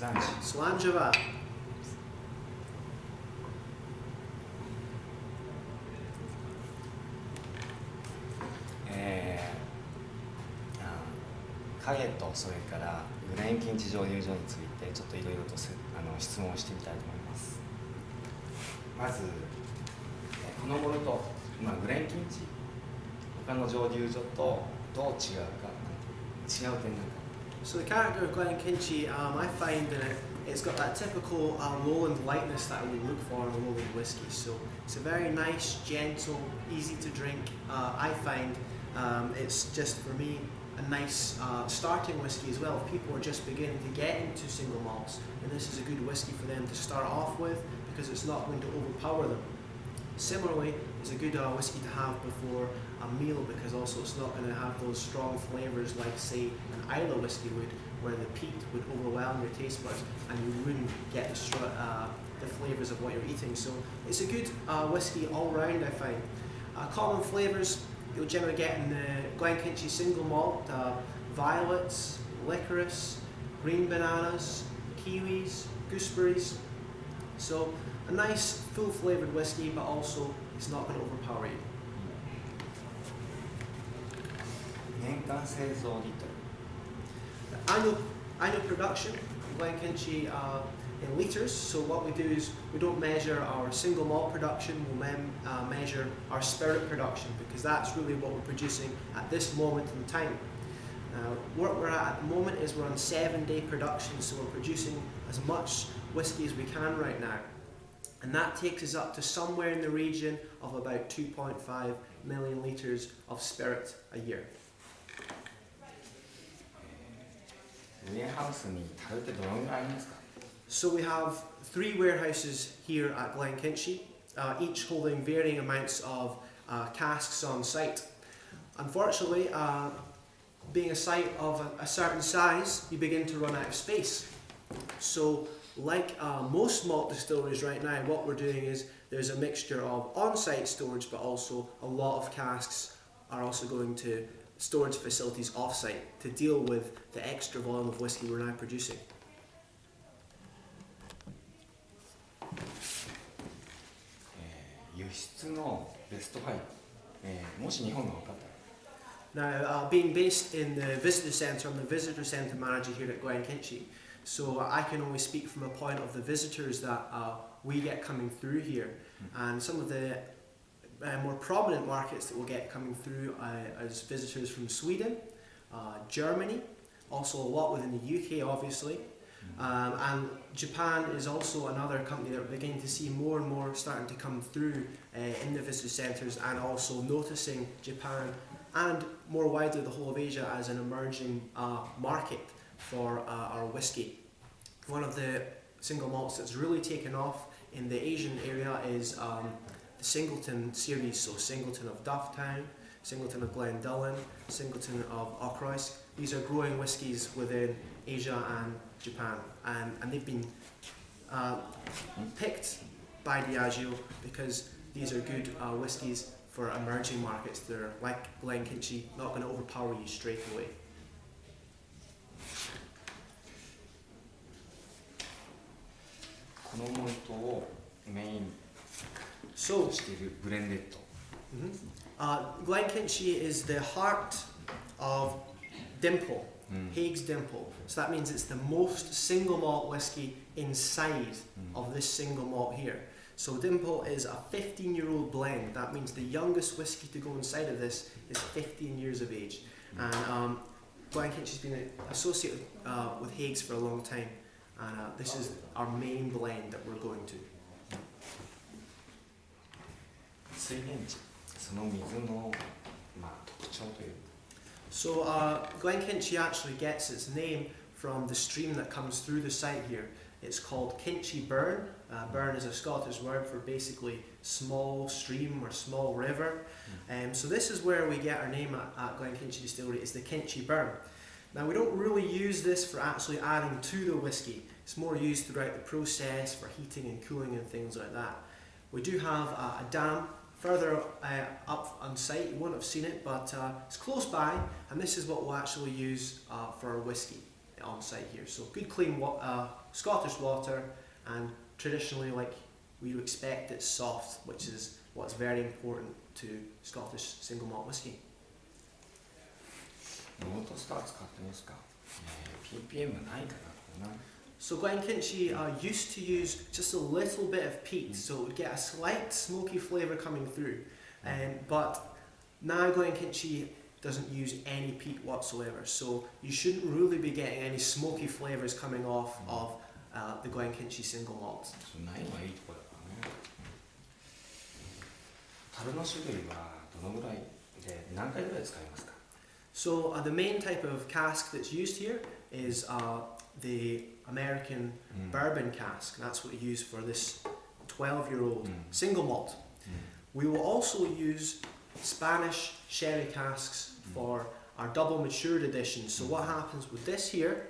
スランジュ。スランジュは影とそれからグレンキンチ蒸留所についてちょっといろいろと質問をしてみたいと思います。まずこのものと、グレンキンチ他の蒸留所とどう違うか、違う点なんか。So the character of Glenkinchie, I find that it's got that typical lowland lightness that we look for in a lowland whiskey. So it's a very nice, gentle, easy to drink. I find it's just for me a nice starting whiskey as well. If people are just beginning to get into single malts, and this is a good whiskey for them to start off with because it's not going to overpower them. Similarly, it's a good whiskey to have before a meal because also it's not going to have those strong flavours like, say, an Islay whiskey would, where the peat would overwhelm your taste buds and you wouldn't get the flavours of what you're eating. So it's a good whiskey all round, I find. Common flavours you'll generally get in the Glenkinchie single malt: violets, licorice, green bananas, kiwis, gooseberries. So a nice full flavoured whiskey, but also it's not going to overpower you. 年間製造リットル。Annual production in Glenkinchie in litres. So what we do is we don't measure our single malt production, we'll measure our spirit production because that's really what we're producing at this moment in time. What we're at the moment is we're on 7-day production, so we're producing as much whiskey as we can right now. And that takes us up to somewhere in the region of about 2.5 million litres of spirit a year. ウェアハウスに樽ってどのぐらいありますか？ So we have 3 warehouses here at Glenkinchie, each holding varying amounts of casks on site. Unfortunately, being a site of a certain size, you begin to run out of space. So like most malt distilleries right now, what we're doing is there's a mixture of on-site storage, but also a lot of casks are also going to storage facilities off-site to deal with the extra volume of whiskey we're now producing. 輸出のベスト5、もし日本が分かったら。 Now, being based in the visitor centre, I'm the visitor centre manager here at Glenkinchie, so I can only speak from a point of the visitors that we get coming through here, and some of the more prominent markets that we'll get coming through as visitors from Sweden, Germany, also a lot within the UK obviously, and Japan is also another company that we're beginning to see more and more starting to come through in the visitor centres, and also noticing Japan and more widely the whole of Asia as an emerging market for our whiskey. One of the single malts that's really taken off in the Asian area is the Singleton series, so Singleton of Dufftown, Singleton of Glendullan, Singleton of Ochroysk. These are growing whiskies within Asia and Japan, and they've been picked by Diageo because these are good whiskies for emerging markets. They're like Glenkinchie, not going to overpower you straight away. このモルトをメインとしているブレンデッド。Glenkinchie is the heart of Dimple, Haig's Dimple. So that means it's the most single malt whiskey inside of this single malt here. So Dimple is a 15-year-old blend. That means the youngest whiskey to go inside of this is 15 years of age. And Glenkinchie's been associated with Haig's for a long time. And this is our main blend that we're going to. 水源地、その水の、特徴という。So Glenkinchie actually gets its name from the stream that comes through the site here. It's called Kinchie Burn. Burn is a Scottish word for basically small stream or small river. So this is where we get our name at Glenkinchie Distillery, is the Kinchie Burn. Now we don't really use this for actually adding to the whiskey. It's more used throughout the process for heating and cooling and things like that. We do have a dam further up on site. You won't have seen it, but it's close by, and this is what we'll actually use for our whiskey. on site here. So good clean Scottish water, and traditionally, like we would expect, it's soft, which is what's very important to Scottish single malt whiskey. ノートスター使ってますか、PPM ないかな、こうな。 So Glenkinchie used to use just a little bit of peat, so it would get a slight smoky flavour coming through. But now Glenkinchie doesn't use any peat whatsoever, so you shouldn't really be getting any smoky flavours coming off of the Glenkinchie single malt. ないのがいいところだからね。樽の種類はどのぐらいで何回ぐらい使いますか？ So the main type of cask that's used here is the American bourbon cask. That's what we use for this 12-year-old single malt. We will also use Spanish sherry casks for our double matured edition. So what happens with this here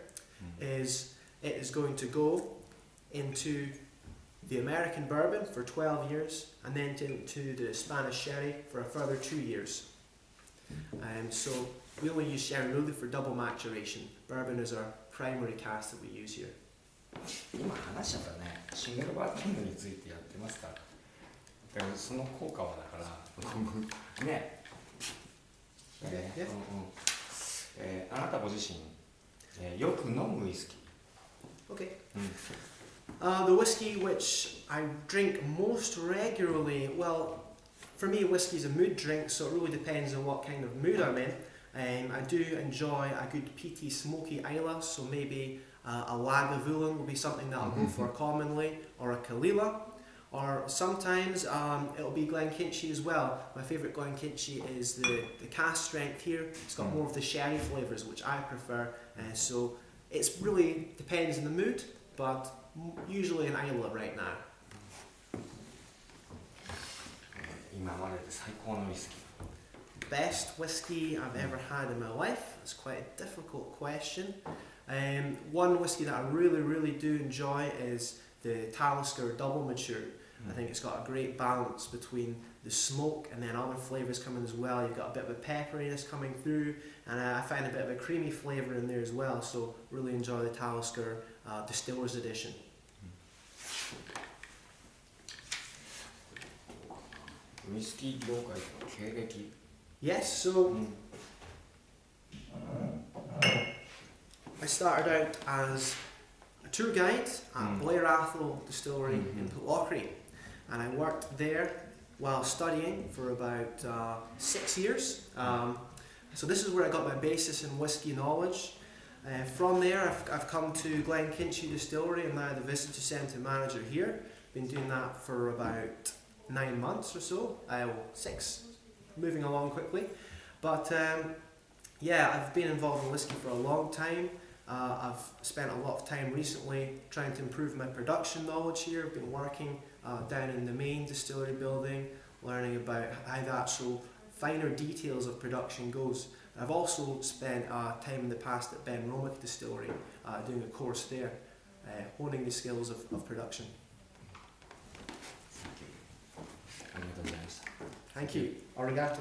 is it is going to go into the American bourbon for 12 years and then into the Spanish sherry for a further 2 years. So we only use sherry really for double maturation. Bourbon is our primary cask that we use here. 今話しちゃったね。シングルバーテングについてやってますか？だからその効果はだからね。あなたご自身、よく飲むウイスキー。Okay. The whiskey which I drink most regularly, well, for me whiskey is a mood drink, so it really depends on what kind of mood I'm in. I do enjoy a good peaty smoky Islay, so maybe a Lagavulin will be something that I'll go for commonly, or a Kalila, or sometimes it'll be Glenkinchie as well. My favourite Glenkinchie is the cask strength here. It's got more of the sherry flavours, which I prefer, so it really depends on the mood, but usually an Islay right now. 今までで最高のウイスキー。 Best whiskey I've ever had in my life? It's quite a difficult question. One whiskey that I really do enjoy is the Talisker Double Matured. I think it's got a great balance between the smoke and then other flavours coming as well. You've got a bit of a pepperiness coming through, and I find a bit of a creamy flavour in there as well, so really enjoy the Talisker Distiller's Edition. ウイスキー業界の経歴。 Yes, so I started out as a tour guide at Blair Athol Distillery in Pitlochry, and I worked there while studying for about 6 years. So this is where I got my basis in whiskey knowledge. From there I've come to Glenkinchie Distillery. I'm now the visitor centre manager here. Been doing that for about 9 months or so, 6, moving along quickly. But yeah, I've been involved in whiskey for a long time. I've spent a lot of time recently trying to improve my production knowledge here. I've been working down in the main distillery building, learning about how the actual finer details of production goes. I've also spent time in the past at Ben Romick Distillery, doing a course there, honing the skills of production. ありがとうございました。 Thank you. Arigato.